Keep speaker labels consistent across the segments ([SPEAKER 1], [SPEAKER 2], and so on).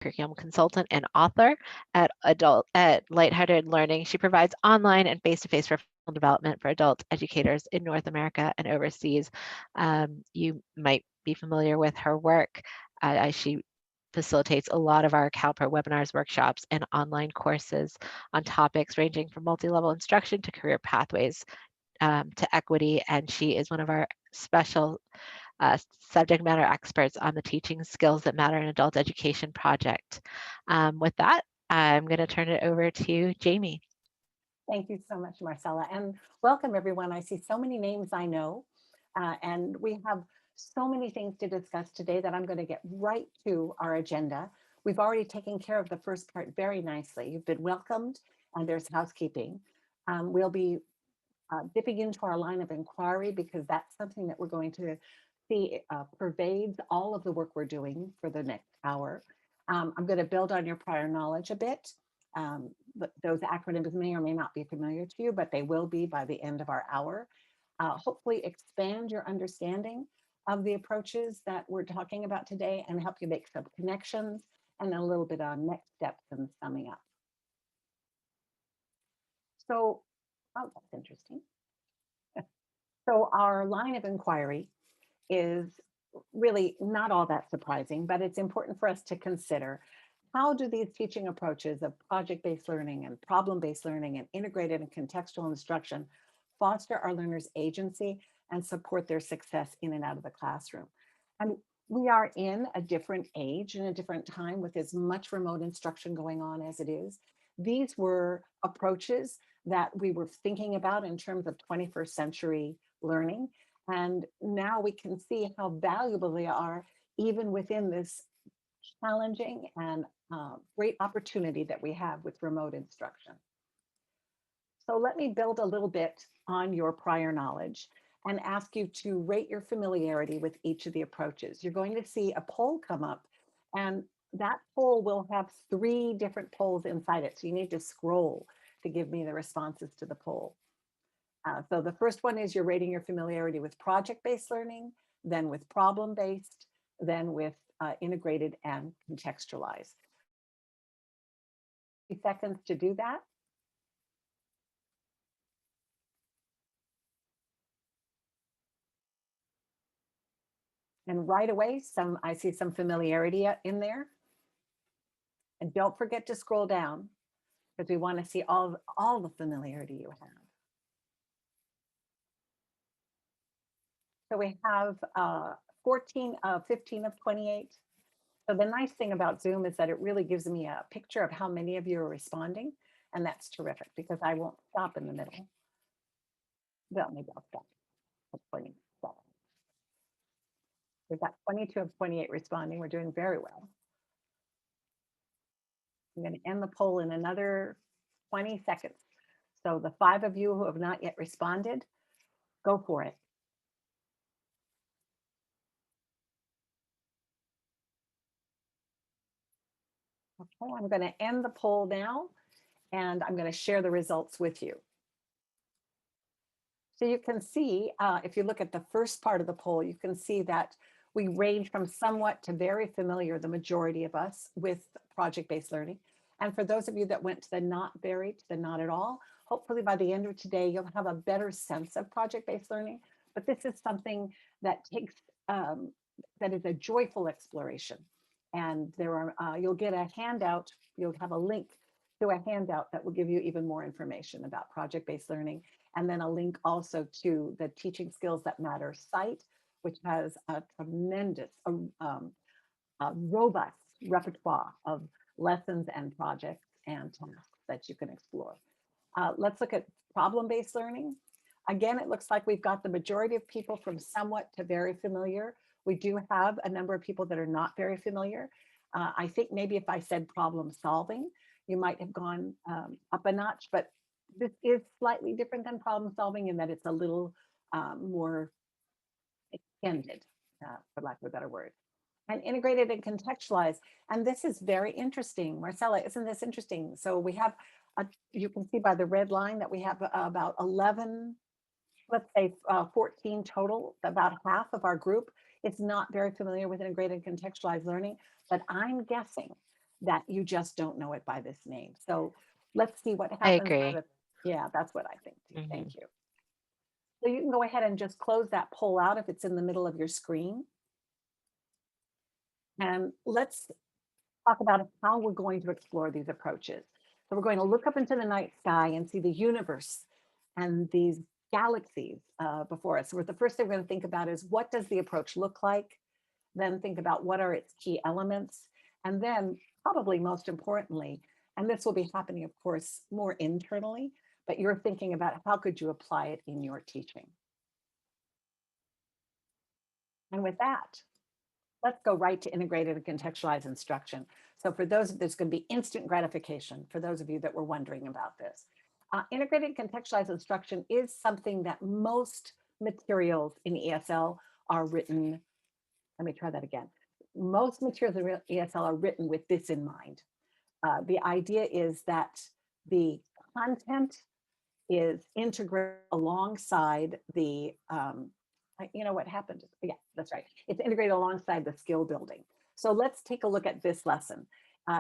[SPEAKER 1] curriculum consultant and author at Lighthearted Learning. She provides online and face-to-face professional development for adult educators in North America and overseas. You might be familiar with her work. She facilitates a lot of our CalPro webinars, workshops, and online courses on topics ranging from multi-level instruction to career pathways to equity. And she is one of our special subject matter experts on the Teaching Skills That Matter in Adult Education project. With that, I'm going to turn it over to Jamie.
[SPEAKER 2] Thank you so much, Marcella, and welcome everyone. I see so many names I know, and we have so many things to discuss today that I'm going to get right to our agenda. We've already taken care of the first part very nicely. You've been welcomed, and there's housekeeping. We'll be dipping into our line of inquiry because that's something that we're going to see pervades all of the work we're doing for the next hour. I'm going to build on your prior knowledge a bit. But those acronyms may or may not be familiar to you, but they will be by the end of our hour. Hopefully expand your understanding of the approaches that we're talking about today and help you make some connections and a little bit on next steps and summing up. So, oh, that's interesting. So our line of inquiry is really not all that surprising, but it's important for us to consider how do these teaching approaches of project-based learning and problem-based learning and integrated and contextual instruction foster our learners' agency and support their success in and out of the classroom? And we are in a different age and a different time with as much remote instruction going on as it is. These were approaches that we were thinking about in terms of 21st century learning. And now we can see how valuable they are even within this challenging and great opportunity that we have with remote instruction. So let me build a little bit on your prior knowledge and ask you to rate your familiarity with each of the approaches. You're going to see a poll come up, and that poll will have 3 different polls inside it. So you need to scroll to give me the responses to the poll. So the first one is you're rating your familiarity with project-based learning, then with problem-based, then with integrated and contextualized. 30 seconds to do that. And right away, I see some familiarity in there. And don't forget to scroll down because we want to see all the familiarity you have. So we have 15 of 28. So the nice thing about Zoom is that it really gives me a picture of how many of you are responding. And that's terrific because I won't stop in the middle. Well, maybe I'll stop at 27. We've got 22 of 28 responding. We're doing very well. I'm going to end the poll in another 20 seconds. So the 5 of you who have not yet responded, go for it. Okay, I'm going to end the poll now, and I'm going to share the results with you. So you can see, if you look at the first part of the poll, you can see that we range from somewhat to very familiar, the majority of us, with project-based learning. And for those of you that went to the not very, to the not at all, hopefully by the end of today, you'll have a better sense of project-based learning. But this is something that takes, that is a joyful exploration. And there are, you'll get a handout, you'll have a link to a handout that will give you even more information about project-based learning. And then a link also to the Teaching Skills That Matter site, which has a tremendous, robust repertoire of lessons and projects and tasks that you can explore. Let's look at problem-based learning. Again, it looks like we've got the majority of people from somewhat to very familiar. We do have a number of people that are not very familiar. I think maybe if I said problem solving, you might have gone up a notch, but this is slightly different than problem solving in that it's a little more extended, for lack of a better word. And integrated and contextualized. And this is very interesting. Marcella, isn't this interesting? So we have, you can see by the red line that we have about 11, let's say 14 total, about half of our group is not very familiar with integrated and contextualized learning. But I'm guessing that you just don't know it by this name. So let's see what
[SPEAKER 1] I
[SPEAKER 2] happens now
[SPEAKER 1] agree.
[SPEAKER 2] that, yeah, that's what I think too.
[SPEAKER 1] Hmm.
[SPEAKER 2] Thank you. So you can go ahead and just close that poll out if it's in the middle of your screen. And let's talk about how we're going to explore these approaches. So we're going to look up into the night sky and see the universe and these galaxies before us. So the first thing we're going to think about is, what does the approach look like? Then think about what are its key elements. And then, probably most importantly, and this will be happening, of course, more internally, but you're thinking about how could you apply it in your teaching. And with that, let's go right to integrated and contextualized instruction. So for those, there's going to be instant gratification for those of you that were wondering about this. Integrated and contextualized instruction is something that most materials in ESL are written. Let me try that again. Most materials in ESL are written with this in mind. The idea is that the content is integrated alongside the, you know what happened? Yeah, that's right. It's integrated alongside the skill building. So let's take a look at this lesson.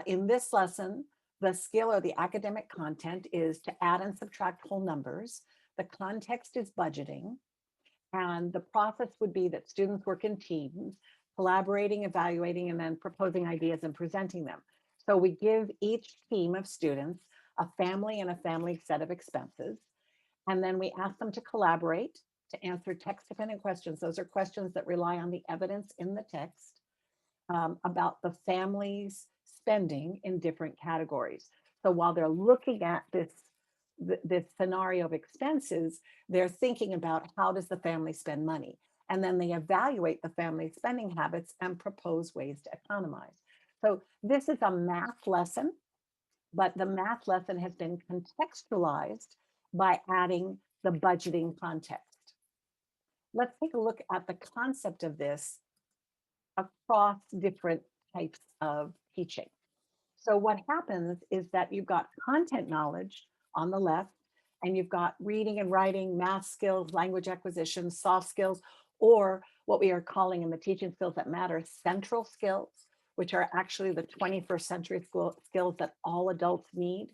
[SPEAKER 2] In this lesson, the skill or the academic content is to add and subtract whole numbers. The context is budgeting. And the process would be that students work in teams, collaborating, evaluating, and then proposing ideas and presenting them. So we give each team of students a family and a family set of expenses. And then we ask them to collaborate to answer text dependent questions. Those are questions that rely on the evidence in the text about the family's spending in different categories. So while they're looking at this scenario of expenses, they're thinking about how does the family spend money? And then they evaluate the family's spending habits and propose ways to economize. So this is a math lesson, but the math lesson has been contextualized by adding the budgeting context. Let's take a look at the concept of this across different types of teaching. So what happens is that you've got content knowledge on the left, and you've got reading and writing, math skills, language acquisition, soft skills, or what we are calling in the teaching skills that matter, central skills, which are actually the 21st century skills that all adults need.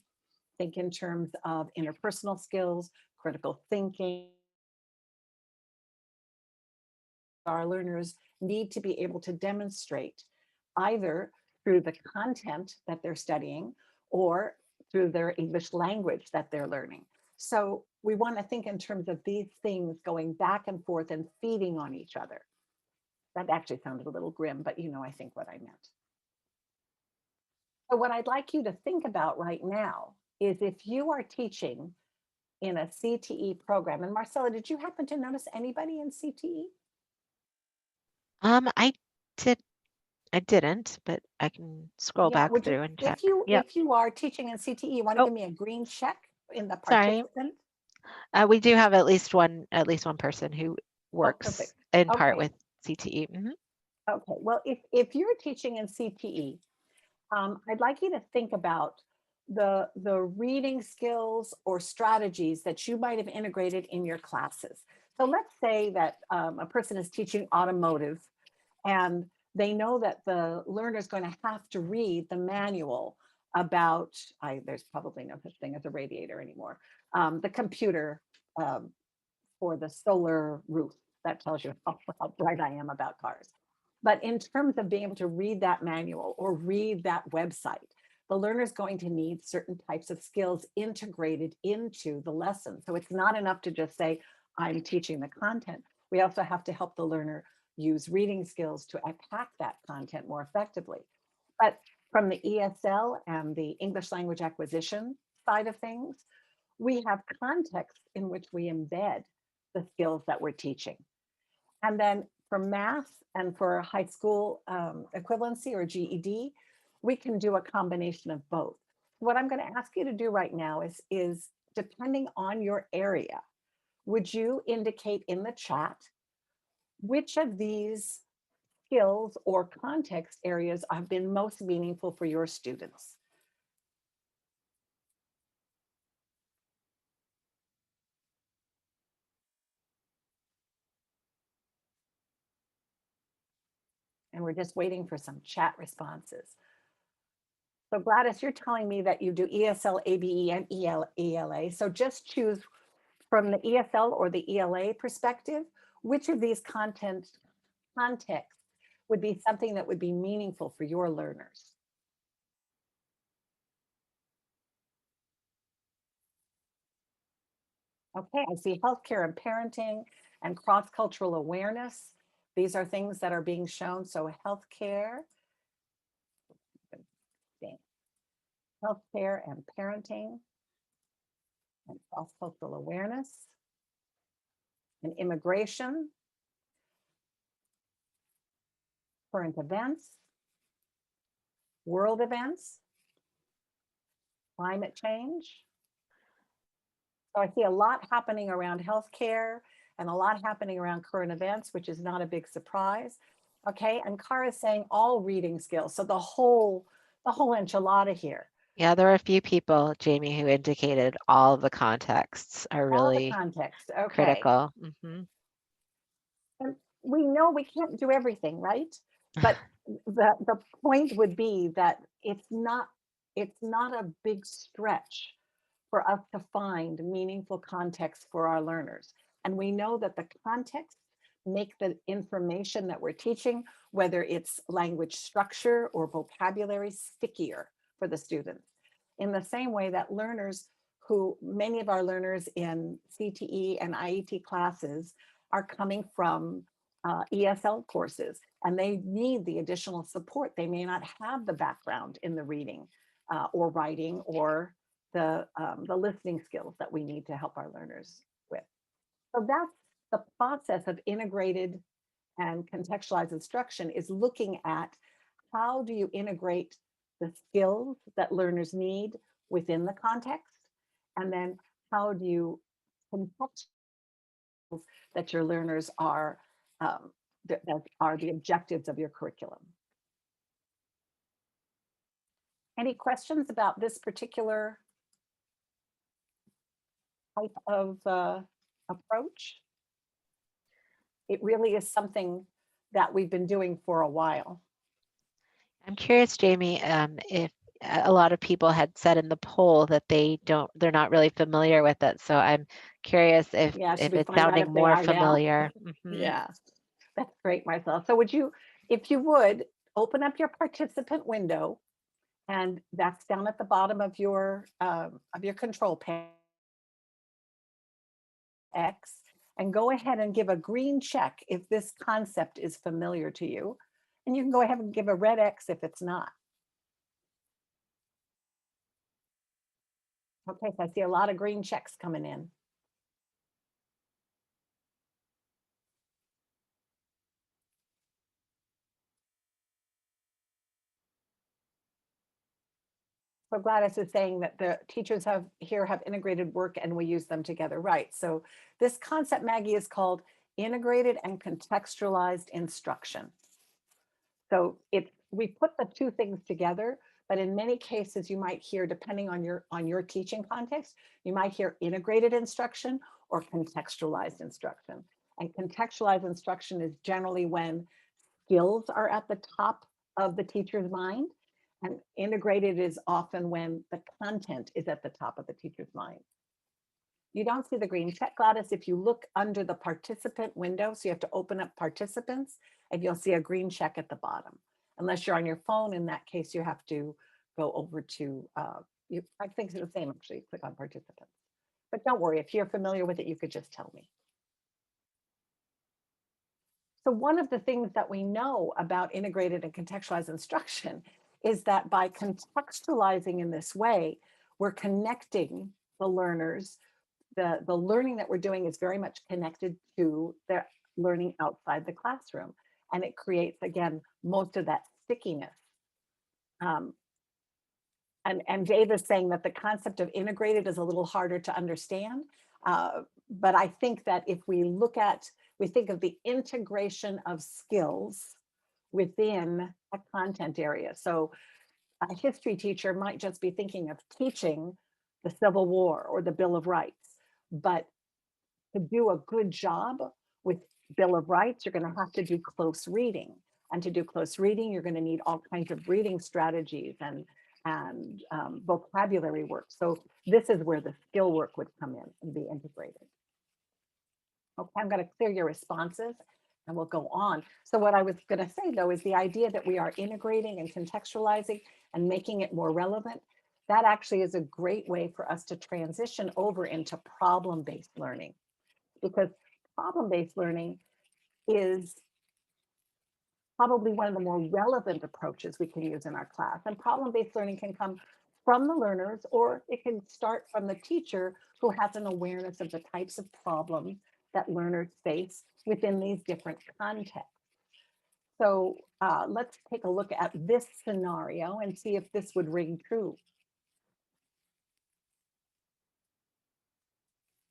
[SPEAKER 2] Think in terms of interpersonal skills, critical thinking. Our learners need to be able to demonstrate either through the content that they're studying or through their English language that they're learning. So we want to think in terms of these things going back and forth and feeding on each other. That actually sounded a little grim, but you know, I think what I meant. So what I'd like you to think about right now is, if you are teaching in a CTE program, and Marcella, did you happen to notice anybody in CTE?
[SPEAKER 1] I did I didn't, but I can scroll
[SPEAKER 2] Yeah,
[SPEAKER 1] back
[SPEAKER 2] would you,
[SPEAKER 1] through and check. Yep.
[SPEAKER 2] if you are teaching in CTE, you want to
[SPEAKER 1] Oh,
[SPEAKER 2] give me a green check in the
[SPEAKER 1] sorry.
[SPEAKER 2] participant?
[SPEAKER 1] We do have at least one person who
[SPEAKER 2] Oh, perfect.
[SPEAKER 1] works in part
[SPEAKER 2] Okay.
[SPEAKER 1] with CTE.
[SPEAKER 2] Okay. Well, if you're teaching in CTE, I'd like you to think about the reading skills or strategies that you might have integrated in your classes. So let's say that a person is teaching automotive, and they know that the learner is going to have to read the manual about, there's probably no such thing as a radiator anymore, the computer um, for the solar roof that tells you how bright I am about cars. But in terms of being able to read that manual or read that website, the learner is going to need certain types of skills integrated into the lesson. So it's not enough to just say, I'm teaching the content. We also have to help the learner use reading skills to attack that content more effectively. But from the ESL and the English language acquisition side of things, we have context in which we embed the skills that we're teaching. And then for math and for high school equivalency or GED, we can do a combination of both. What I'm going to ask you to do right now is depending on your area, would you indicate in the chat which of these skills or context areas have been most meaningful for your students? And we're just waiting for some chat responses. So Gladys, you're telling me that you do ESL, ABE, and ELA. So just choose from the ESL or the ELA perspective, which of these contexts would be something that would be meaningful for your learners? Okay, I see healthcare and parenting and cross-cultural awareness. These are things that are being shown. So healthcare, healthcare and parenting and cross-cultural awareness and immigration, current events, world events, climate change. So I see a lot happening around healthcare and a lot happening around current events, which is not a big surprise. Okay, and Cara is saying all reading skills. So the whole enchilada here.
[SPEAKER 1] Yeah, there were a few people, Jamie, who indicated all the contexts are
[SPEAKER 2] All the
[SPEAKER 1] really
[SPEAKER 2] context. Okay.
[SPEAKER 1] critical.
[SPEAKER 2] And we know we can't do everything, right? But the point would be that it's not a big stretch for us to find meaningful context for our learners. And we know that the context make the information that we're teaching, whether it's language structure or vocabulary, stickier for the students. In the same way that many of our learners in CTE and IET classes are coming from ESL courses, and they need the additional support. They may not have the background in the reading or writing or the listening skills that we need to help our learners with. So that's the process of integrated and contextualized instruction, is looking at how do you integrate the skills that learners need within the context, and then how do you contextualize that your learners that are the objectives of your curriculum. Any questions about this particular type of approach? It really is something that we've been doing for a while.
[SPEAKER 1] I'm curious, Jamie, if a lot of people had said in the poll that they're not really familiar with it. So I'm curious if
[SPEAKER 2] Yeah, should we
[SPEAKER 1] it's
[SPEAKER 2] find out
[SPEAKER 1] sounding
[SPEAKER 2] if they
[SPEAKER 1] more
[SPEAKER 2] are now?
[SPEAKER 1] familiar.
[SPEAKER 2] Yeah, that's great, Marcel. So if you would, open up your participant window, and that's down at the bottom of your control panel X, and go ahead and give a green check if this concept is familiar to you. And you can go ahead and give a red X if it's not. Okay, so I see a lot of green checks coming in. So Gladys is saying that the teachers have integrated work and we use them together. Right. So this concept, Maggie, is called integrated and contextualized instruction. So we put the two things together, but in many cases you might hear, depending on your teaching context, you might hear integrated instruction or contextualized instruction. And contextualized instruction is generally when skills are at the top of the teacher's mind, and integrated is often when the content is at the top of the teacher's mind. You don't see the green check, Gladys, if you look under the participant window. So you have to open up participants and you'll see a green check at the bottom. Unless you're on your phone, in that case, you have to go over to, I think it's the same actually, click on participants. But don't worry, if you're familiar with it, you could just tell me. So one of the things that we know about integrated and contextualized instruction is that by contextualizing in this way, we're connecting the learners. The learning that we're doing is very much connected to their learning outside the classroom. And it creates, again, most of that stickiness. And Dave is saying that the concept of integrated is a little harder to understand. But I think that if we think of the integration of skills within a content area. So a history teacher might just be thinking of teaching the Civil War or the Bill of Rights. But to do a good job with Bill of Rights, you're going to have to do close reading. And to do close reading, you're going to need all kinds of reading strategies and and vocabulary work. So this is where the skill work would come in and be integrated. Okay, I'm going to clear your responses and we'll go on. So what I was going to say though is the idea that we are integrating and contextualizing and making it more relevant, that actually is a great way for us to transition over into problem-based learning, because problem-based learning is probably one of the more relevant approaches we can use in our class. And problem-based learning can come from the learners, or it can start from the teacher who has an awareness of the types of problems that learners face within these different contexts. So let's take a look at this scenario and see if this would ring true.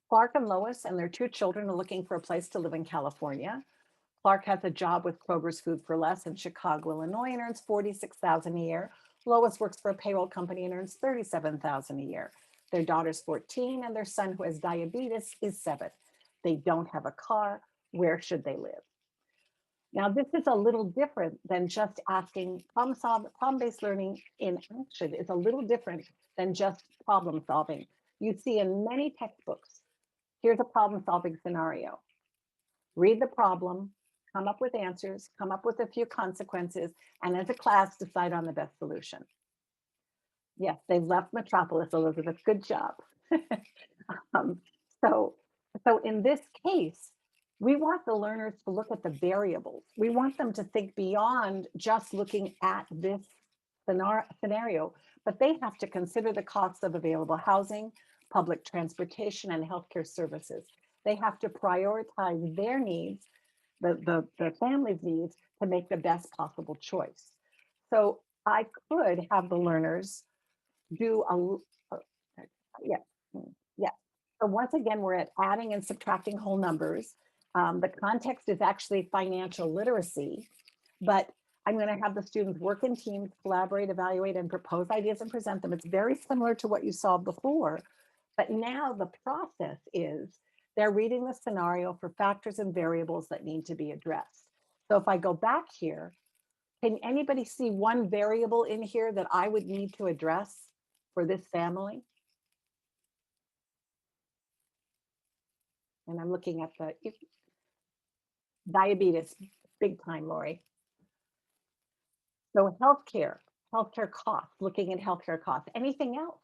[SPEAKER 2] Clark and Lois and their two children are looking for a place to live in California. Clark has a job with Kroger's Food for Less in Chicago, Illinois, and earns $46,000 a year. Lois works for a payroll company and earns $37,000 a year. Their daughter's 14 and their son, who has diabetes, is 7. They don't have a car. Where should they live? Now, this is a little different than just asking problem-based learning in action is a little different than just problem solving. You see in many textbooks, here's a problem solving scenario. Read the problem, come up with answers, come up with a few consequences, and as a class, decide on the best solution. Yes, they've left Metropolis, Elizabeth. Good job. um, so, so in this case, we want the learners to look at the variables. We want them to think beyond just looking at this scenario, but they have to consider the costs of available housing, public transportation, and healthcare services. They have to prioritize their needs, the family's needs, to make the best possible choice. So I could have the learners do yeah, yeah. So once again, we're at adding and subtracting whole numbers. The context is actually financial literacy, but I'm going to have the students work in teams, collaborate, evaluate, and propose ideas and present them. It's very similar to what you saw before, but now the process is they're reading the scenario for factors and variables that need to be addressed. So if I go back here, can anybody see one variable in here that I would need to address for this family? And I'm looking at the diabetes, big time, Lori. So healthcare costs, looking at healthcare costs. Anything else?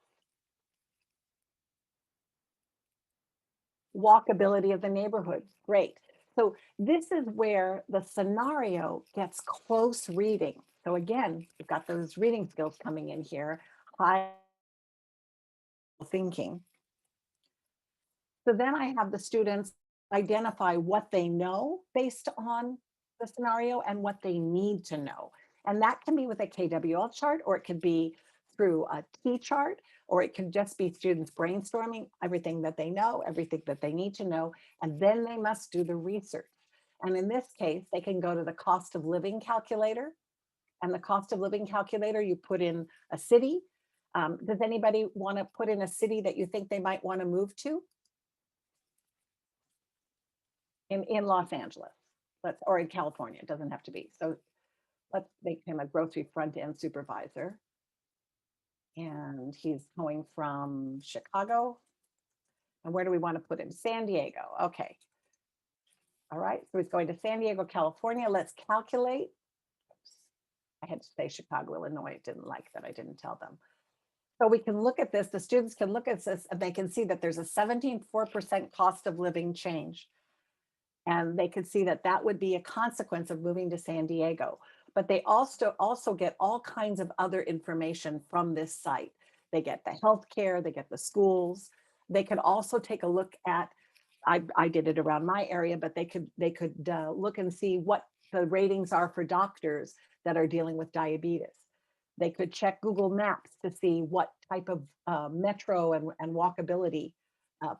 [SPEAKER 2] Walkability of the neighborhood, great. So this is where the scenario gets close reading. So again, we've got those reading skills coming in here, high thinking. So then I have the students identify what they know based on the scenario and what they need to know. And that can be with a KWL chart, or it could be through a T chart, or it could just be students brainstorming everything that they know, everything that they need to know, and then they must do the research. And in this case, they can go to the cost of living calculator. And the cost of living calculator, you put in a city. Does anybody want to put in a city that you think they might want to move to? In Los Angeles, or in California, it doesn't have to be. So let's make him a grocery front end supervisor. And he's going from Chicago. And where do we want to put him? San Diego. Okay. All right. So he's going to San Diego, California. Let's calculate. Oops. I had to say Chicago, Illinois. I didn't like that. I didn't tell them. So we can look at this. The students can look at this and they can see that there's a 17.4% cost of living change. And they could see that that would be a consequence of moving to San Diego. But they also get all kinds of other information from this site. They get the healthcare, they get the schools. They could also take a look at, I did it around my area, but they could look and see what the ratings are for doctors that are dealing with diabetes. They could check Google Maps to see what type of metro and walkability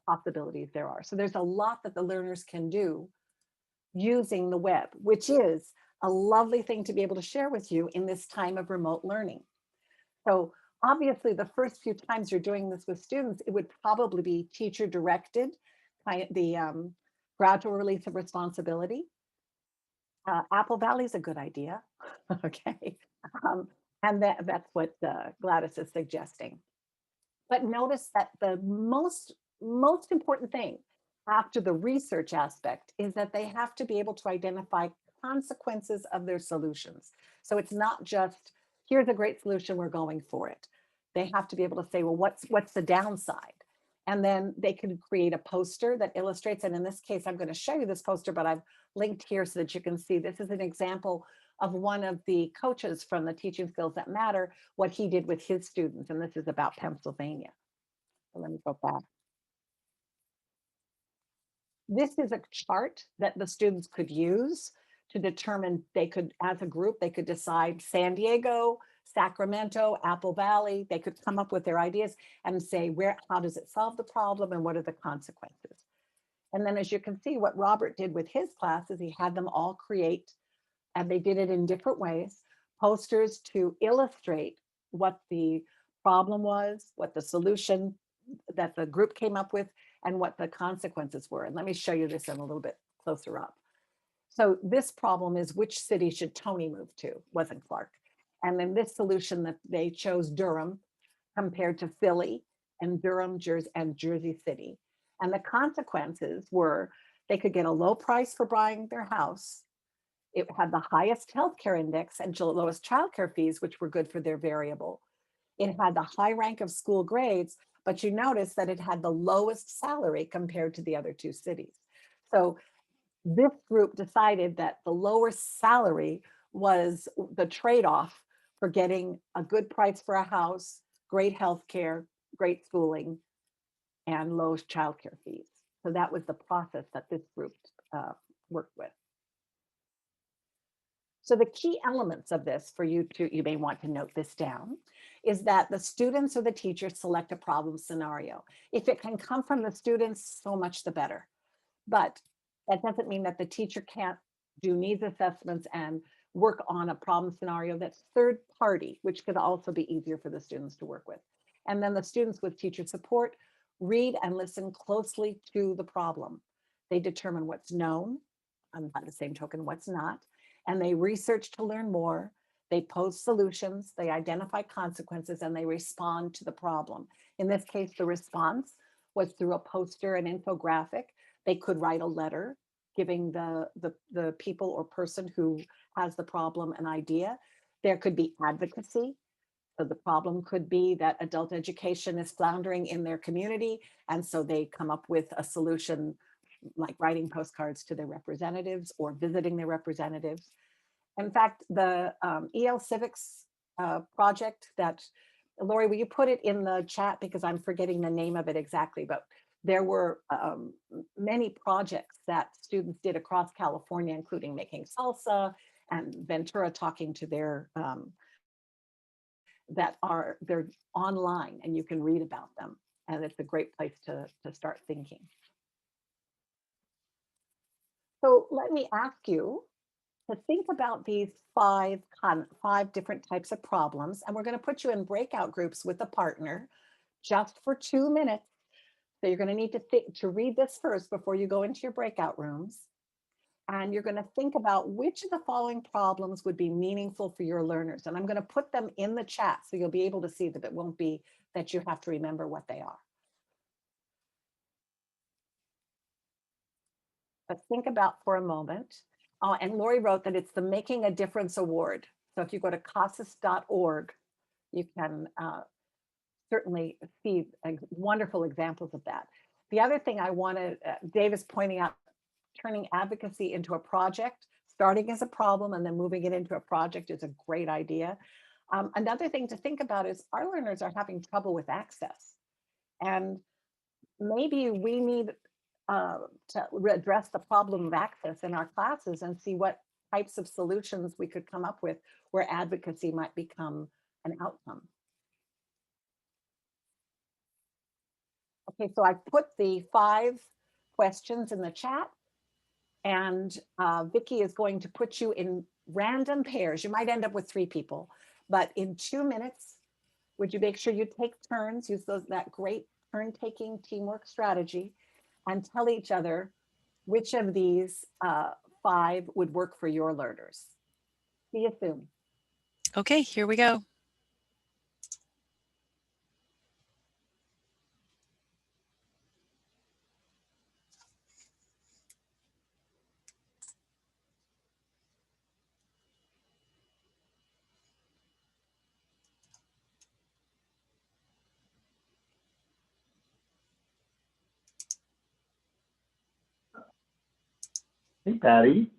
[SPEAKER 2] possibilities there are. So there's a lot that the learners can do using the web, which is a lovely thing to be able to share with you in this time of remote learning. So obviously the first few times you're doing this with students, it would probably be teacher directed, the gradual release of responsibility. Apple Valley is a good idea, okay? And that's what Gladys is suggesting. But notice that the most important thing after the research aspect is that they have to be able to identify consequences of their solutions. So it's not just, here's a great solution, we're going for it. They have to be able to say, well, what's the downside? And then they can create a poster that illustrates. And in this case, I'm going to show you this poster, but I've linked here so that you can see this is an example of one of the coaches from the Teaching Skills That Matter, what he did with his students. And this is about Pennsylvania. So let me go back. This is a chart that the students could use to determine, they could, as a group, they could decide San Diego, Sacramento, Apple Valley. They could come up with their ideas and say, how does it solve the problem and what are the consequences? And then as you can see, what Robert did with his class is he had them all create, and they did it in different ways, posters to illustrate what the problem was, what the solution that the group came up with, and what the consequences were. And let me show you this in a little bit closer up. So this problem is, which city should Tony move to? Wasn't Clark. And then this solution that they chose Durham compared to Philly and Durham, Jersey, and Jersey City. And the consequences were they could get a low price for buying their house. It had the highest healthcare index and lowest childcare fees, which were good for their variable. It had the high rank of school grades, but you notice that it had the lowest salary compared to the other two cities. So this group decided that the lower salary was the trade-off for getting a good price for a house, great health care, great schooling, and low childcare fees. So that was the process that this group worked with. So the key elements of this for you may want to note this down, is that the students or the teachers select a problem scenario. If it can come from the students, so much the better. But that doesn't mean that the teacher can't do needs assessments and work on a problem scenario that's third party, which could also be easier for the students to work with. And then the students with teacher support read and listen closely to the problem. They determine what's known, and by the same token, what's not, and they research to learn more. They pose solutions, they identify consequences, and they respond to the problem. In this case, the response was through a poster, an infographic. They could write a letter giving the people or person who has the problem an idea. There could be advocacy. So the problem could be that adult education is floundering in their community, and so they come up with a solution like writing postcards to their representatives or visiting their representatives. In fact, the EL Civics project that, Lori, will you put it in the chat because I'm forgetting the name of it exactly, but there were many projects that students did across California, including making salsa and Ventura talking to their, they're online and you can read about them. And it's a great place to start thinking. So let me ask you to think about these five different types of problems, and we're going to put you in breakout groups with a partner just for 2 minutes. So you're going to need to read this first before you go into your breakout rooms. And you're going to think about which of the following problems would be meaningful for your learners. And I'm going to put them in the chat so you'll be able to see them. It won't be that you have to remember what they are. But think about for a moment. And Lori wrote that it's the Making a Difference Award. So if you go to CASAS.org, you can certainly see wonderful examples of that. The other thing I wanted, Dave is pointing out, turning advocacy into a project, starting as a problem and then moving it into a project is a great idea. Another thing to think about is our learners are having trouble with access. And maybe we need to address the problem of access in our classes and see what types of solutions we could come up with where advocacy might become an outcome. Okay, so I put the 5 questions in the chat, and Vicki is going to put you in random pairs. You might end up with 3 people, but in 2 minutes, would you make sure you take turns, use that great turn-taking teamwork strategy, and tell each other which of these 5 would work for your learners. See you soon.
[SPEAKER 3] Okay, here we go. Hey, Patty.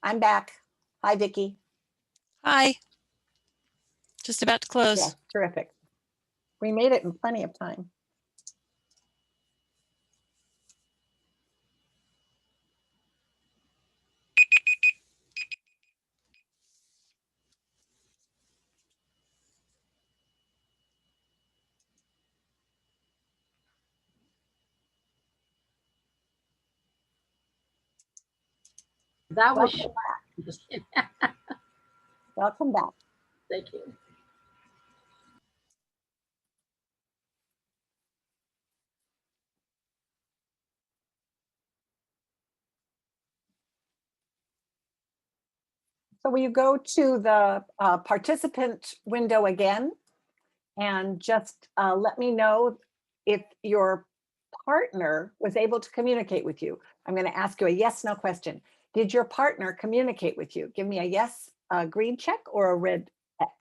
[SPEAKER 2] I'm back. Hi, Vicki.
[SPEAKER 4] Hi. Just about to close.
[SPEAKER 2] Yes, terrific. We made it in plenty of time.
[SPEAKER 5] That was
[SPEAKER 2] Welcome
[SPEAKER 5] shocking.
[SPEAKER 2] Welcome back.
[SPEAKER 5] Thank you.
[SPEAKER 2] So will you go to the participant window again and just let me know if your partner was able to communicate with you? I'm going to ask you a yes, no question. Did your partner communicate with you? Give me a yes, a green check, or a red X.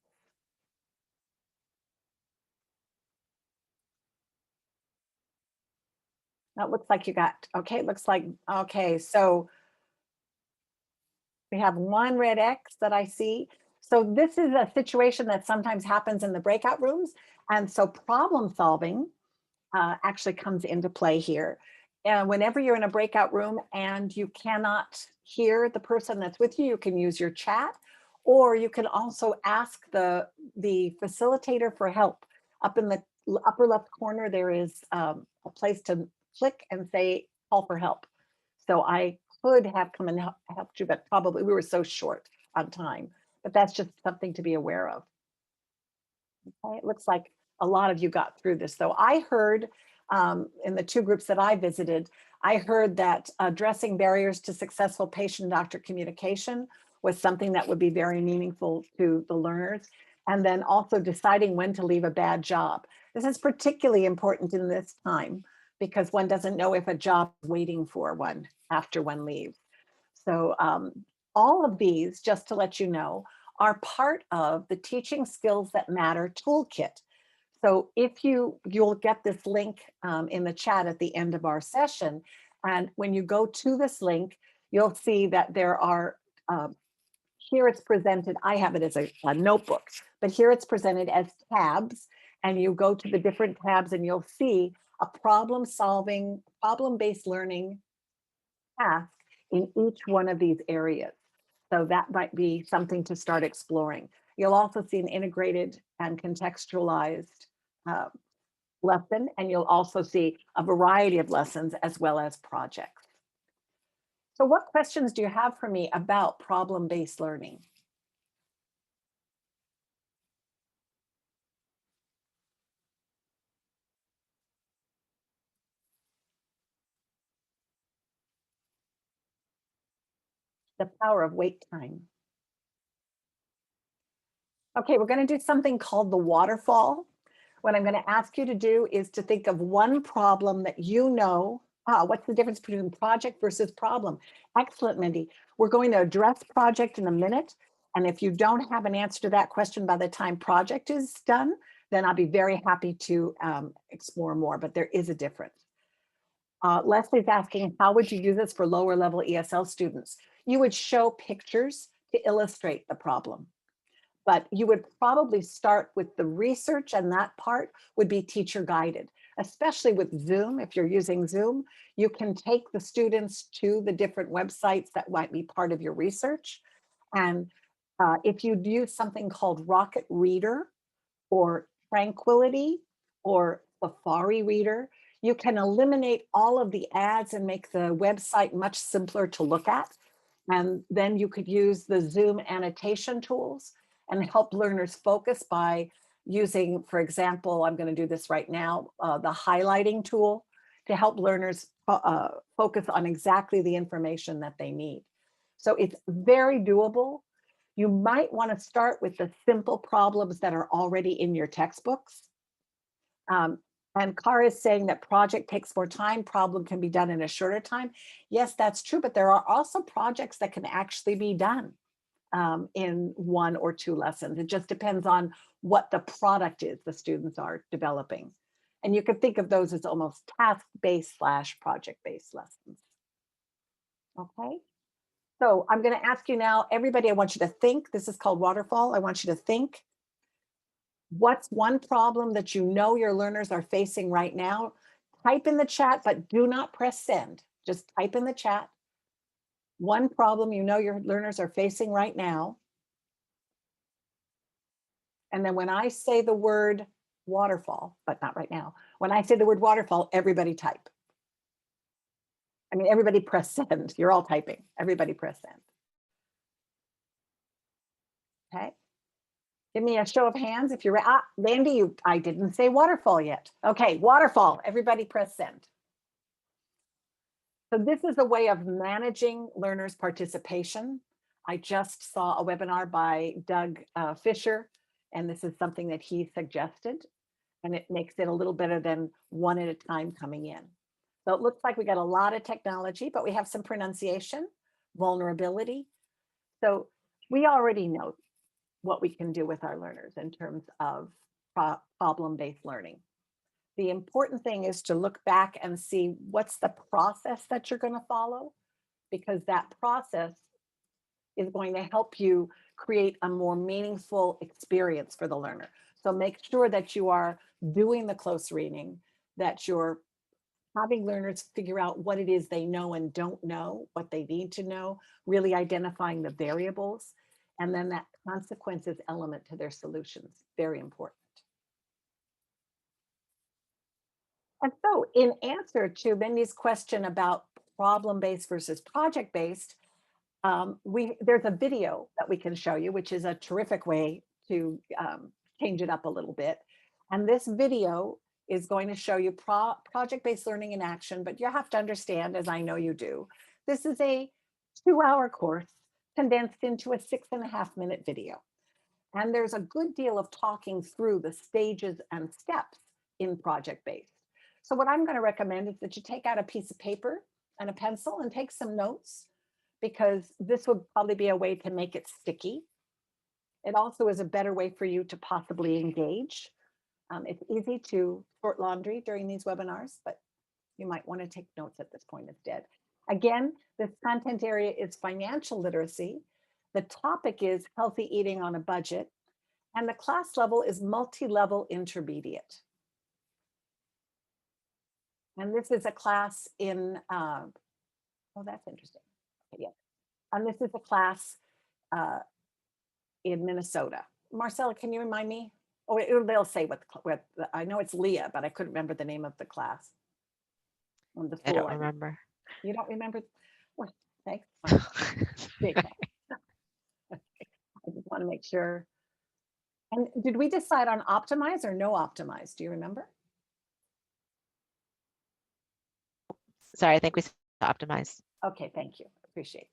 [SPEAKER 2] That looks like you got, okay, it looks like, okay, so we have one red X that I see. So this is a situation that sometimes happens in the breakout rooms. And so problem solving actually comes into play here. And whenever you're in a breakout room and you cannot hear the person that's with you, you can use your chat, or you can also ask the facilitator for help. Up in the upper left corner, there is a place to click and say, call for help. So I could have come and helped you, but probably we were so short on time. But that's just something to be aware of. Okay, it looks like a lot of you got through this, though. I heard in the two groups that I visited, I heard that addressing barriers to successful patient-doctor communication was something that would be very meaningful to the learners. And then also deciding when to leave a bad job. This is particularly important in this time because one doesn't know if a job is waiting for one after one leaves. So all of these, just to let you know, are part of the Teaching Skills That Matter toolkit. So if you'll get this link in the chat at the end of our session, And when you go to this link, you'll see that there are, here it's presented, I have it as a notebook, but here it's presented as tabs. And you go to the different tabs and you'll see a problem-solving, problem-based learning task in each one of these areas. So that might be something to start exploring. You'll also see an integrated and contextualized lesson, and you'll also see a variety of lessons as well as projects. So what questions do you have for me about problem-based learning? The power of wait time. Okay, we're going to do something called the waterfall. What I'm going to ask you to do is to think of one problem that you know. What's the difference between project versus problem? Excellent, Mindy. We're going to address project in a minute. And if you don't have an answer to that question by the time project is done, then I'll be very happy to explore more, but there is a difference. Leslie's asking, how would you use this for lower level ESL students? You would show pictures to illustrate the problem. But you would probably start with the research, and that part would be teacher guided, especially with Zoom. If you're using Zoom, you can take the students to the different websites that might be part of your research. And if you use something called Rocket Reader or Tranquility or Safari Reader, you can eliminate all of the ads and make the website much simpler to look at. And then you could use the Zoom annotation tools and help learners focus by using, for example, I'm going to do this right now, the highlighting tool to help learners focus on exactly the information that they need. So it's very doable. You might want to start with the simple problems that are already in your textbooks. And Cara is saying that project takes more time, problem can be done in a shorter time. Yes, that's true, but there are also projects that can actually be done in 1 or 2 lessons. It just depends on what the product is the students are developing. And you could think of those as almost task-based / project-based lessons. Okay, so I'm going to ask you now, everybody, I want you to think, this is called waterfall. I want you to think, what's one problem that you know your learners are facing right now? Type in the chat, but do not press send. Just type in the chat. One problem you know your learners are facing right now. And then when I say the word waterfall, but not right now, when I say the word waterfall, everybody type. I mean, everybody press send. You're all typing. Everybody press send. Okay. Give me a show of hands if you're, Landy, I didn't say waterfall yet. Okay, waterfall, everybody press send. So this is a way of managing learners' participation. I just saw a webinar by Doug Fisher, and this is something that he suggested, and it makes it a little better than one at a time coming in. So it looks like we got a lot of technology, but we have some pronunciation, vulnerability. So we already know what we can do with our learners in terms of problem-based learning. The important thing is to look back and see what's the process that you're going to follow, because that process is going to help you create a more meaningful experience for the learner. So make sure that you are doing the close reading, that you're having learners figure out what it is they know and don't know, what they need to know, really identifying the variables, and then that consequences element to their solutions, very important. And so in answer to Mindy's question about problem-based versus project-based, there's a video that we can show you, which is a terrific way to change it up a little bit. And this video is going to show you project-based learning in action, but you have to understand, as I know you do, this is a 2-hour course condensed into a 6.5-minute video. And there's a good deal of talking through the stages and steps in project-based. So what I'm going to recommend is that you take out a piece of paper and a pencil and take some notes, because this would probably be a way to make it sticky. It also is a better way for you to possibly engage. It's easy to sort laundry during these webinars, but You might want to take notes at this point instead. Again, this content area is financial literacy. The topic is healthy eating on a budget, and the class level is multi-level intermediate. And this is a class in, oh, that's interesting. Okay, yeah. And this is a class in Minnesota. Marcella, can you remind me? Oh, they'll say what I know it's Leah, but I couldn't remember the name of the class. The
[SPEAKER 1] I don't
[SPEAKER 2] school,
[SPEAKER 1] remember.
[SPEAKER 2] You don't remember? Well, thanks.
[SPEAKER 1] Sorry.
[SPEAKER 2] I just want to make sure. And did we decide on optimize or no optimize? Do you remember?
[SPEAKER 1] Sorry, I think we said optimize.
[SPEAKER 2] Okay, thank you. Appreciate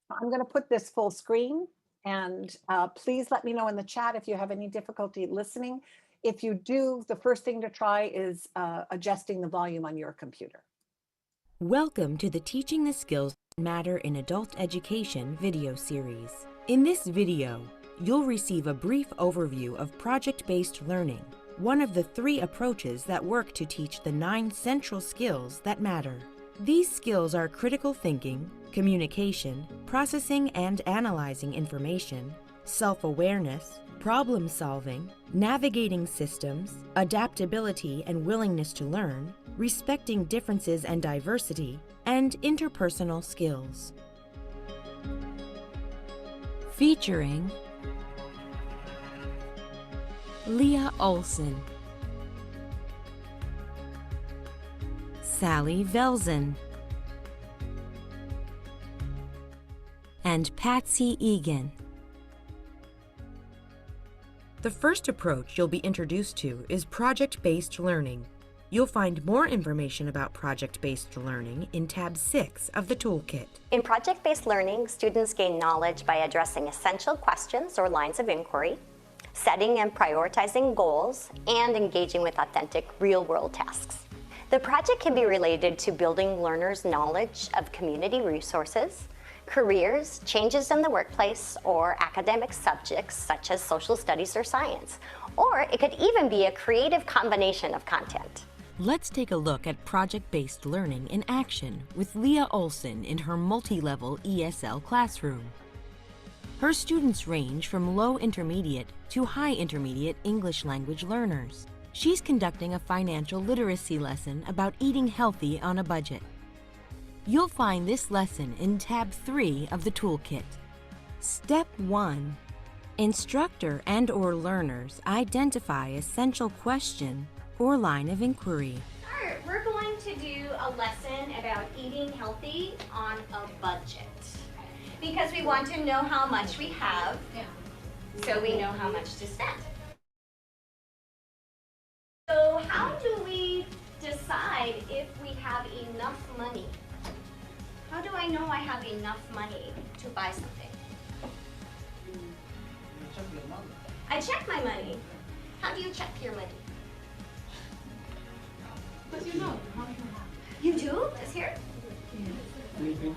[SPEAKER 2] that. I'm going to put this full screen, and please let me know in the chat if you have any difficulty listening. If you do, the first thing to try is adjusting the volume on your computer.
[SPEAKER 3] Welcome to the Teaching the Skills That Matter in Adult Education video series. In this video, you'll receive a brief overview of project-based learning, one of the 3 approaches that work to teach the 9 central skills that matter. These skills are critical thinking, communication, processing and analyzing information, self-awareness, problem-solving, navigating systems, adaptability and willingness to learn, respecting differences and diversity, and interpersonal skills. Featuring Leah Olson, Sally Velzen, and Patsy Egan. The first approach you'll be introduced to is project-based learning. You'll find more information about project-based learning in tab 6 of the toolkit.
[SPEAKER 6] In project-based learning, students gain knowledge by addressing essential questions or lines of inquiry, setting and prioritizing goals, and engaging with authentic real-world tasks. The project can be related to building learners' knowledge of community resources, careers, changes in the workplace, or academic subjects such as social studies or science. Or it could even be a creative combination of content.
[SPEAKER 3] Let's take a look at project-based learning in action with Leah Olson in her multi-level ESL classroom. Her students range from low intermediate to high intermediate English language learners. She's conducting a financial literacy lesson about eating healthy on a budget. You'll find this lesson in tab 3 of the toolkit. Step 1. Instructor and/or learners identify essential question or line of inquiry.
[SPEAKER 7] All right, we're going to do a lesson about eating healthy on a budget. Because we want to know how much we have, so we know how much to spend. So how do we decide if we have enough money? How do I know I have enough money to buy something? I check my money. How do you check your money?
[SPEAKER 5] But you know how you have.
[SPEAKER 7] You do? It's here?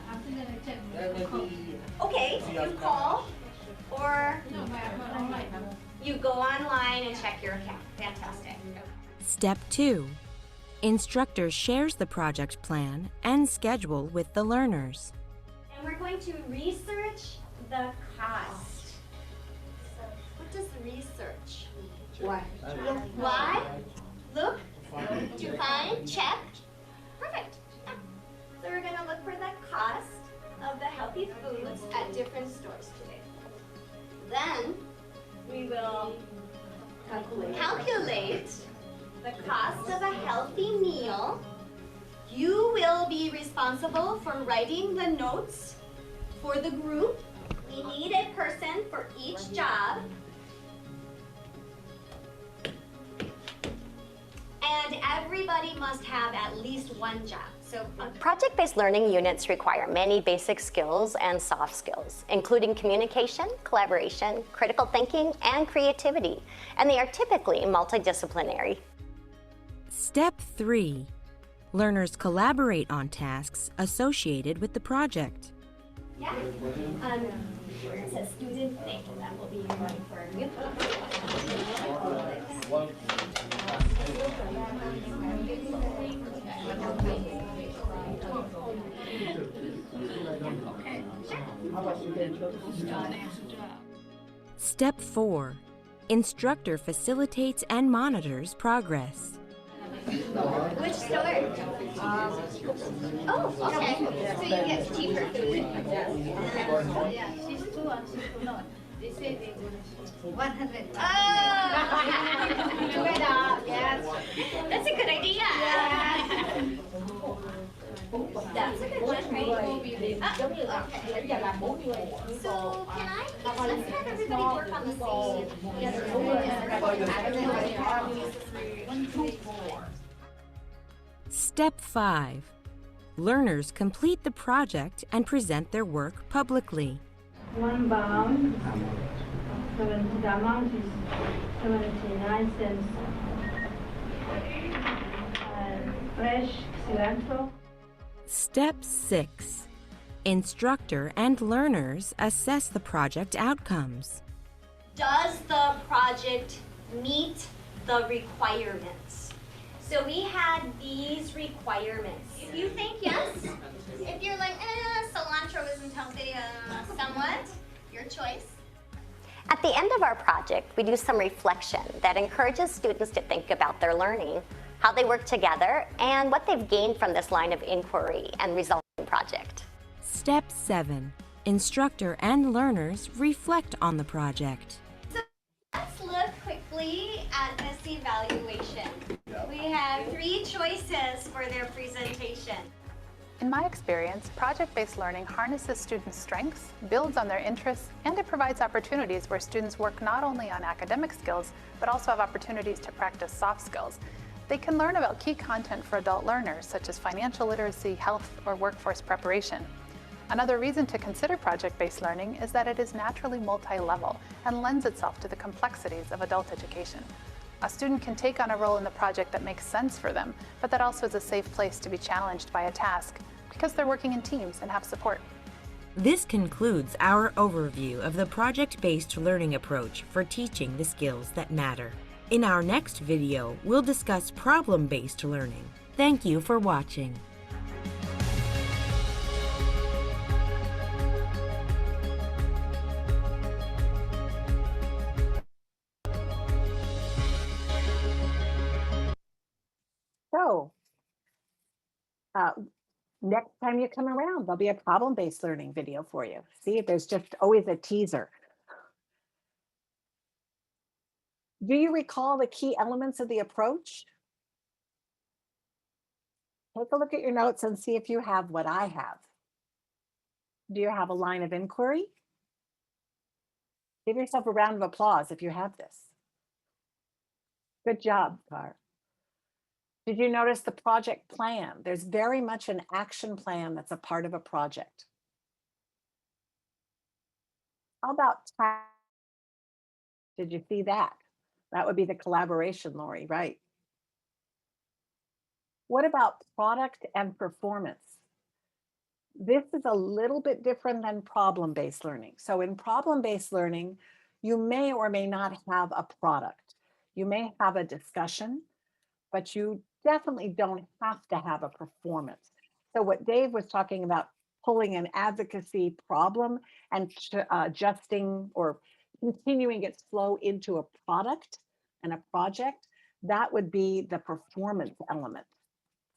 [SPEAKER 5] After that I check.
[SPEAKER 7] Okay, you call or
[SPEAKER 5] No, but online.
[SPEAKER 7] you go online and check your account. Fantastic.
[SPEAKER 3] Step 2. Instructor shares the project plan and schedule with the learners.
[SPEAKER 7] And we're going to research the cost. What does research?
[SPEAKER 5] Why?
[SPEAKER 7] Why? Look, to find, check. Perfect. Yeah. So we're going to look for the cost of the healthy foods at different stores today. Then we will calculate the cost of a healthy meal. You will be responsible for writing the notes for the group. We need a person for each job. And everybody must have at least one job. So
[SPEAKER 6] Project-based learning units require many basic skills and soft skills, including communication, collaboration, critical thinking, and creativity. And they are typically multidisciplinary.
[SPEAKER 3] Step 3. Learners collaborate on tasks associated with the project.
[SPEAKER 7] Yeah. Where it says student name, that will be one for you.
[SPEAKER 3] Step 4. Instructor facilitates and monitors progress.
[SPEAKER 7] Which store? Oh, okay. So you get cheaper food.
[SPEAKER 5] Yeah, she's two and she's not. They say they will 100.
[SPEAKER 7] Oh! Yes. That's a good idea. That's a good one, right? Okay. So can I, let's have everybody work on the same.
[SPEAKER 3] Step 5. Learners complete the project and present their work publicly.
[SPEAKER 5] One pound, the amount is 79 cents. Fresh cilantro.
[SPEAKER 3] Step 6. Instructor and learners assess the project outcomes.
[SPEAKER 6] Does the project meet the requirements? So we had these requirements.
[SPEAKER 7] If you think yes, if you're like, cilantro isn't healthy, somewhat, your choice.
[SPEAKER 6] At the end of our project, we do some reflection that encourages students to think about their learning, how they work together, and what they've gained from this line of inquiry and resulting project.
[SPEAKER 3] Step 7. Instructor and learners reflect on the project.
[SPEAKER 7] So let's look quickly at this evaluation. We have 3 choices for their presentation.
[SPEAKER 8] In my experience, project-based learning harnesses students' strengths, builds on their interests, and it provides opportunities where students work not only on academic skills, but also have opportunities to practice soft skills. They can learn about key content for adult learners, such as financial literacy, health, or workforce preparation. Another reason to consider project-based learning is that it is naturally multi-level and lends itself to the complexities of adult education. A student can take on a role in the project that makes sense for them, but that also is a safe place to be challenged by a task because they're working in teams and have support.
[SPEAKER 3] This concludes our overview of the project-based learning approach for teaching the skills that matter. In our next video, we'll discuss problem-based learning. Thank you for watching.
[SPEAKER 2] So next time you come around, there'll be a problem-based learning video for you. See, there's just always a teaser. Do you recall the key elements of the approach? Take a look at your notes and see if you have what I have. Do you have a line of inquiry? Give yourself a round of applause if you have this. Good job, Car. Did you notice the project plan? There's very much an action plan that's a part of a project. How about task? Did you see that? That would be the collaboration, Lori, right? What about product and performance? This is a little bit different than problem-based learning. So in problem-based learning, you may or may not have a product. You may have a discussion, but you definitely don't have to have a performance. So what Dave was talking about, pulling an advocacy problem and adjusting or continuing its flow into a product and a project, that would be the performance element.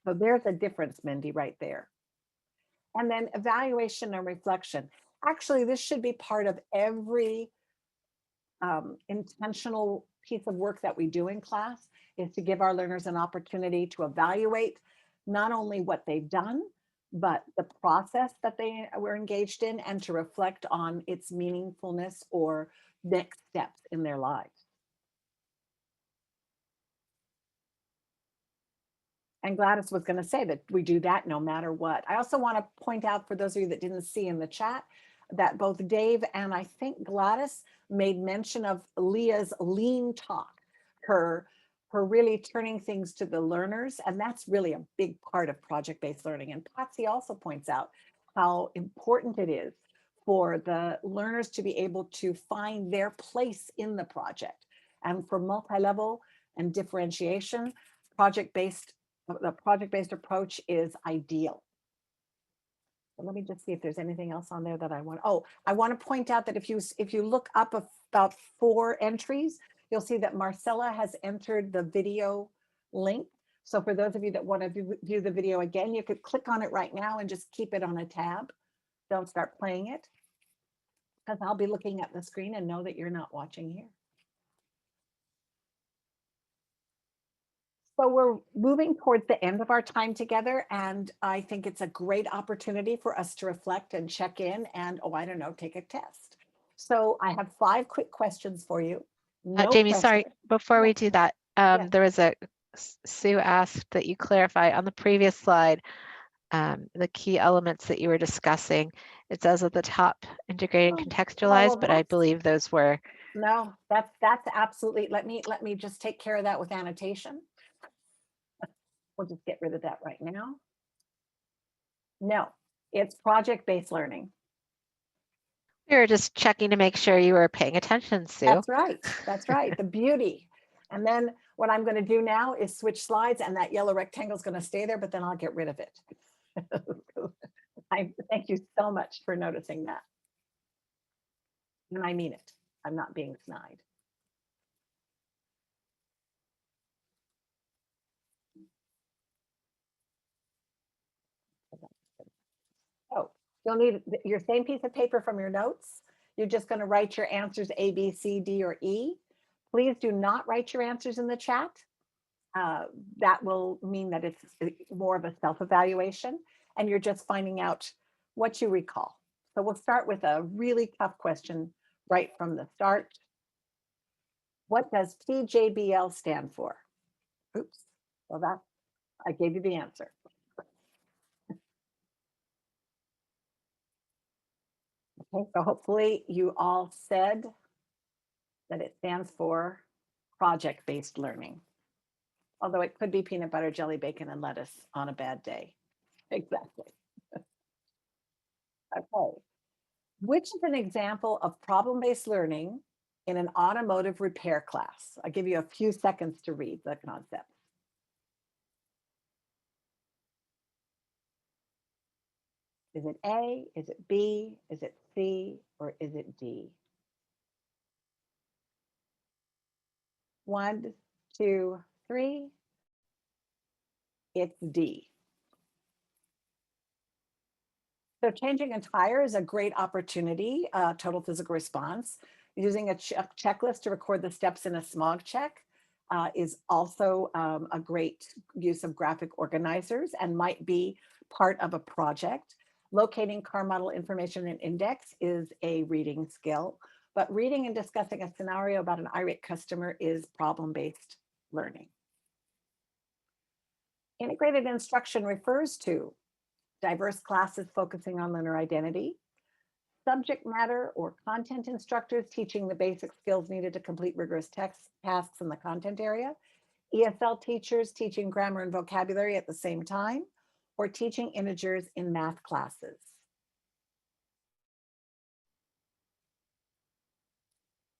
[SPEAKER 2] So there's a difference, Mindy, right there. And then evaluation and reflection. Actually, this should be part of every intentional piece of work that we do in class, is to give our learners an opportunity to evaluate not only what they've done, but the process that they were engaged in, and to reflect on its meaningfulness or next steps in their lives. And Gladys was going to say that we do that no matter what. I also want to point out, for those of you that didn't see in the chat, that both Dave and I think Gladys made mention of Leah's lean talk, her really turning things to the learners. And that's really a big part of project-based learning. And Patsy also points out how important it is for the learners to be able to find their place in the project. And for multi-level and differentiation, the project-based approach is ideal. So let me just see if there's anything else on there that I want. Oh, I want to point out that if you look up about 4 entries, you'll see that Marcella has entered the video link. So for those of you that want to view the video again, you could click on it right now and just keep it on a tab. Don't start playing it, because I'll be looking at the screen and know that you're not watching here. So we're moving towards the end of our time together, and I think it's a great opportunity for us to reflect and check in and, oh, I don't know, take a test. So I have 5 quick questions for you. No
[SPEAKER 1] Jamie,
[SPEAKER 2] pressure.
[SPEAKER 1] sorry, before we
[SPEAKER 2] Yeah.
[SPEAKER 1] do that,
[SPEAKER 2] Yeah.
[SPEAKER 1] there was Sue asked that you clarify on the previous slide, the key elements that you were discussing. It says at the top, integrate and contextualize,
[SPEAKER 2] well,
[SPEAKER 1] but I believe those were.
[SPEAKER 2] No, that's absolutely, let me just take care of that with annotation. We'll just get rid of that right now. No, it's project-based learning.
[SPEAKER 1] We were just checking to make sure you were paying attention, Sue.
[SPEAKER 2] That's right. That's right. The beauty. And then what I'm going to do now is switch slides, and that yellow rectangle is going to stay there, but then I'll get rid of it. I thank you so much for noticing that. And I mean it. I'm not being snide. Oh, you'll need your same piece of paper from your notes. You're just going to write your answers A, B, C, D, or E. Please do not write your answers in the chat. That will mean that it's more of a self-evaluation, and you're just finding out what you recall. So we'll start with a really tough question right from the start. What does TJBL stand for? Oops. Well, I gave you the answer. Okay, so hopefully you all said that it stands for project-based learning. Although it could be peanut butter, jelly, bacon, and lettuce on a bad day. Exactly. Okay. Which is an example of problem-based learning in an automotive repair class? I'll give you a few seconds to read the concept. Is it A? Is it B? Is it C? Or is it D? 1, 2, 3. It's D. So changing a tire is a great opportunity, total physical response. Using a checklist to record the steps in a smog check is also a great use of graphic organizers and might be part of a project. Locating car model information in index is a reading skill, but reading and discussing a scenario about an irate customer is problem-based learning. Integrated instruction refers to diverse classes focusing on learner identity, subject matter or content instructors teaching the basic skills needed to complete rigorous tasks in the content area, ESL teachers teaching grammar and vocabulary at the same time, or teaching integers in math classes.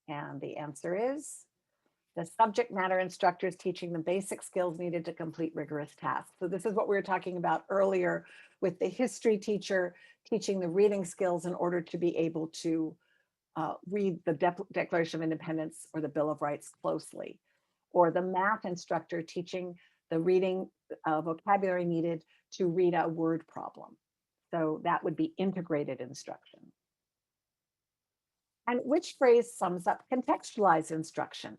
[SPEAKER 2] And the answer is the subject matter instructors teaching the basic skills needed to complete rigorous tasks. So this is what we were talking about earlier with the history teacher teaching the reading skills in order to be able to read the Declaration of Independence or the Bill of Rights closely, or the math instructor teaching the reading vocabulary needed to read a word problem. So that would be integrated instruction. And which phrase sums up contextualized instruction?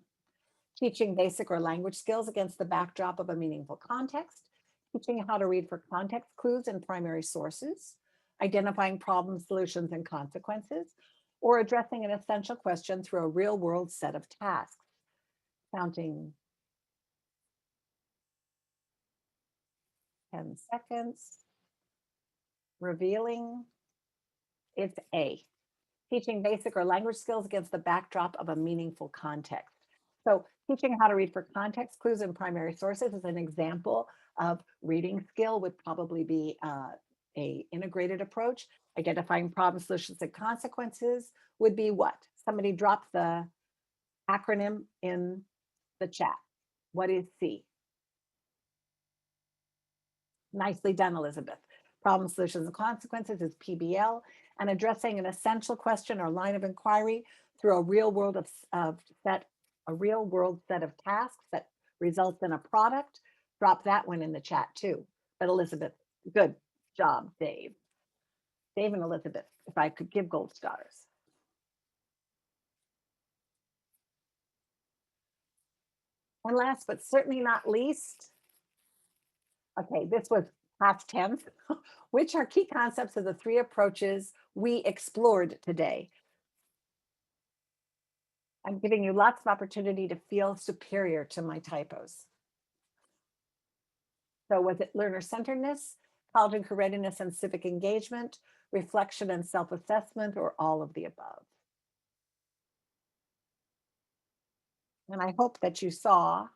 [SPEAKER 2] Teaching basic or language skills against the backdrop of a meaningful context, teaching how to read for context clues and primary sources, identifying problem solutions and consequences, or addressing an essential question through a real-world set of tasks. Counting 10 seconds. Revealing. It's A. Teaching basic or language skills against the backdrop of a meaningful context. So teaching how to read for context clues and primary sources is an example of reading skill, would probably be a integrated approach. Identifying problem solutions and consequences would be what? Somebody dropped the acronym in the chat. What is C? Nicely done, Elizabeth. Problem solutions and consequences is PBL, and addressing an essential question or line of inquiry through a real world set of tasks that results in a product. Drop that one in the chat too. But Elizabeth, good job, Dave. Dave and Elizabeth, if I could give gold stars. And last but certainly not least, okay, this was past tense. Which are key concepts of the three approaches we explored today? I'm giving you lots of opportunity to feel superior to my typos. So was it learner-centeredness, college and career readiness and civic engagement, reflection and self-assessment, or all of the above? And I hope that you saw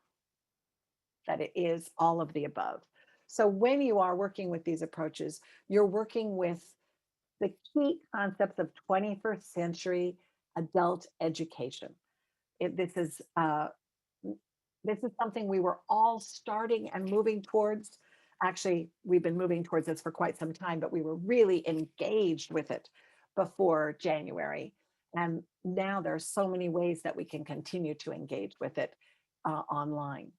[SPEAKER 2] that it is all of the above. So when you are working with these approaches, you're working with the key concepts of 21st century adult education. This is something we were all starting and moving towards. Actually, we've been moving towards this for quite some time, but we were really engaged with it before January. And now there are so many ways that we can continue to engage with it online.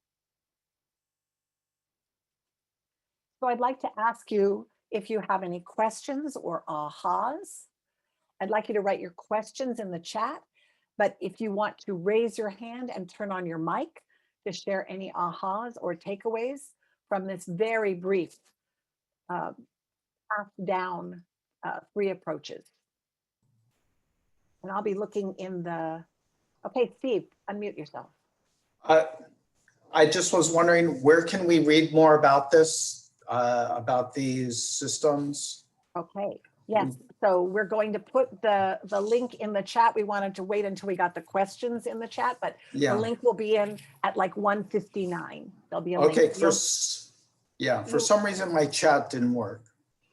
[SPEAKER 2] So I'd like to ask you if you have any questions or ahas. I'd like you to write your questions in the chat, but if you want to raise your hand and turn on your mic to share any ahas or takeaways from this very brief passed down three approaches. And I'll be looking in the, okay, Steve, unmute yourself.
[SPEAKER 9] I just was wondering, where can we read more about this, about these systems?
[SPEAKER 2] Okay, yes. So we're going to put the link in the chat. We wanted to wait until we got the questions in the chat, but the link will be in at like 1:59. There'll be a link.
[SPEAKER 9] Okay, for some reason my chat didn't work.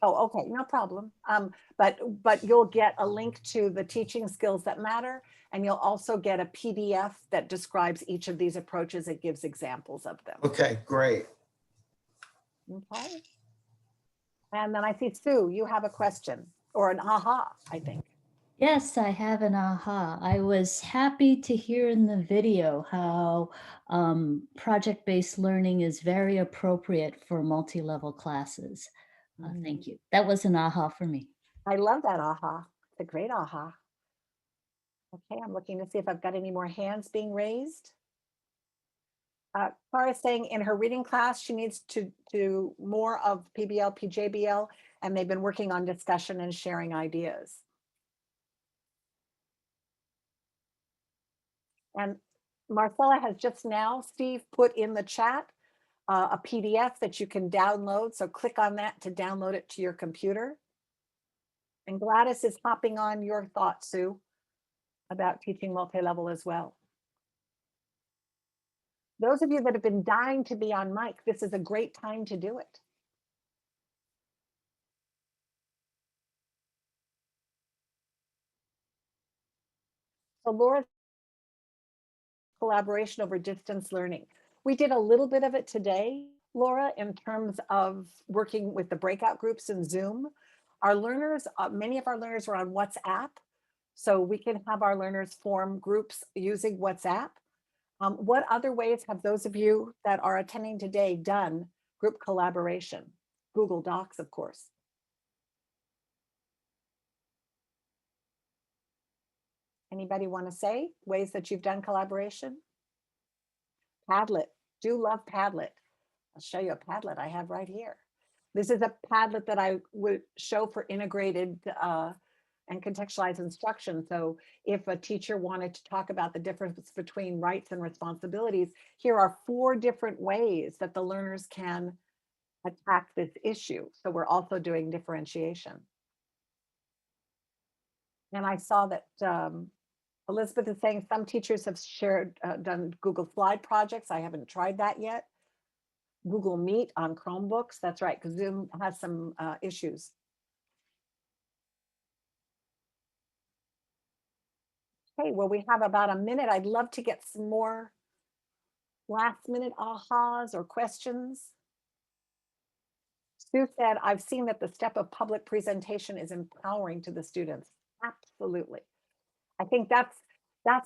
[SPEAKER 2] Oh, okay, no problem. But you'll get a link to the teaching skills that matter, and you'll also get a PDF that describes each of these approaches. It gives examples of them.
[SPEAKER 9] Okay, great.
[SPEAKER 2] Okay. And then I see Sue, you have a question or an aha, I think.
[SPEAKER 10] Yes, I have an aha. I was happy to hear in the video how project-based learning is very appropriate for multi-level classes. Thank you. That was an aha for me.
[SPEAKER 2] I love that aha. It's a great aha. Okay, I'm looking to see if I've got any more hands being raised. Clara is saying in her reading class, she needs to do more of PBL, PJBL, and they've been working on discussion and sharing ideas. And Marcella has just now, Steve, put in the chat a PDF that you can download. So click on that to download it to your computer. And Gladys is hopping on your thoughts, Sue, about teaching multi-level as well. Those of you that have been dying to be on mic, this is a great time to do it. So Laura's collaboration over distance learning. We did a little bit of it today, Laura, in terms of working with the breakout groups in Zoom. Our learners, many of our learners are on WhatsApp, so we can have our learners form groups using WhatsApp. What other ways have those of you that are attending today done group collaboration? Google Docs, of course. Anybody want to say ways that you've done collaboration? Padlet, do love Padlet. I'll show you a Padlet I have right here. This is a Padlet that I would show for integrated and contextualized instruction. So if a teacher wanted to talk about the difference between rights and responsibilities, here are 4 different ways that the learners can attack this issue. So we're also doing differentiation. And I saw that Elizabeth is saying some teachers have done Google Slide projects. I haven't tried that yet. Google Meet on Chromebooks. That's right, because Zoom has some issues Okay, well, we have about a minute. I'd love to get some more last minute ahas or questions. Sue said, I've seen that the step of public presentation is empowering to the students. Absolutely. I think that's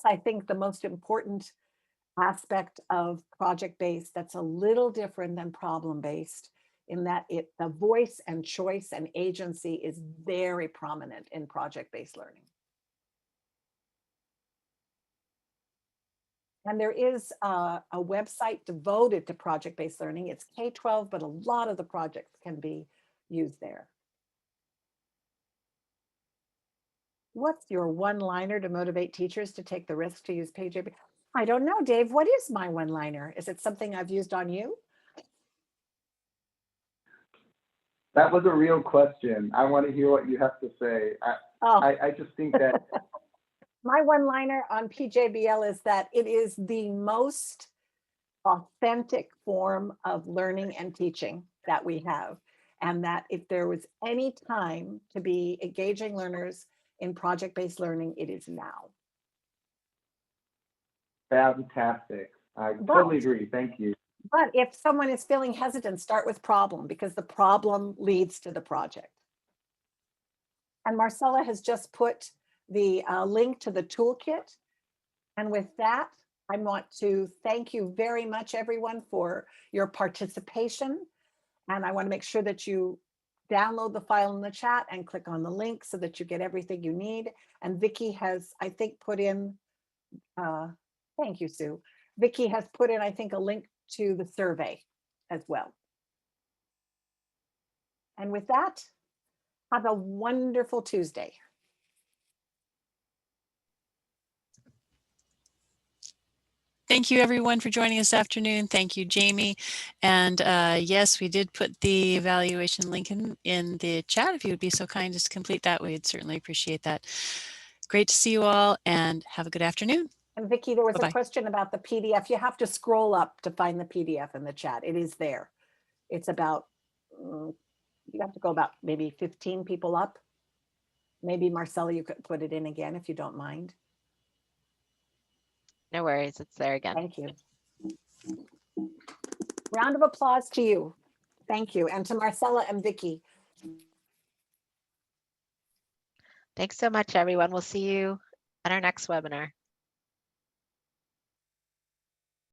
[SPEAKER 2] I think the most important aspect of project-based that's a little different than problem-based in that the voice and choice and agency is very prominent in project-based learning. And there is a website devoted to project-based learning. It's K-12, but a lot of the projects can be used there. What's your one-liner to motivate teachers to take the risk to use PJB? I don't know, Dave. What is my one-liner? Is it something I've used on you?
[SPEAKER 11] That was a real question. I want to hear what you have to say. I just think that
[SPEAKER 2] my one-liner on PJBL is that it is the most authentic form of learning and teaching that we have. And that if there was any time to be engaging learners in project-based learning, it is now.
[SPEAKER 11] fantastic. I totally agree. Thank you.
[SPEAKER 2] But if someone is feeling hesitant, start with problem, because the problem leads to the project. And Marcella has just put the link to the toolkit. And with that, I want to thank you very much, everyone, for your participation. And I want to make sure that you download the file in the chat and click on the link so that you get everything you need. And Vicki has, I think, put in, thank you, Sue. Vicki has put in, I think, a link to the survey as well. And with that, have a wonderful Tuesday.
[SPEAKER 4] Thank you, everyone, for joining us this afternoon. Thank you, Jamie. And yes, we did put the evaluation link in the chat. If you would be so kind as to complete that, we'd certainly appreciate that. Great to see you all, and have a good afternoon.
[SPEAKER 2] And Vicki, there was
[SPEAKER 4] Bye-bye.
[SPEAKER 2] a question about the PDF. You have to scroll up to find the PDF in the chat. It is there. It's about, you have to go about maybe 15 people up. Maybe Marcella, you could put it in again if you don't mind.
[SPEAKER 1] No worries, it's there again.
[SPEAKER 2] Thank you. Round of applause to you. Thank you. And to Marcella and Vicki.
[SPEAKER 1] Thanks so much, everyone. We'll see you at our next webinar.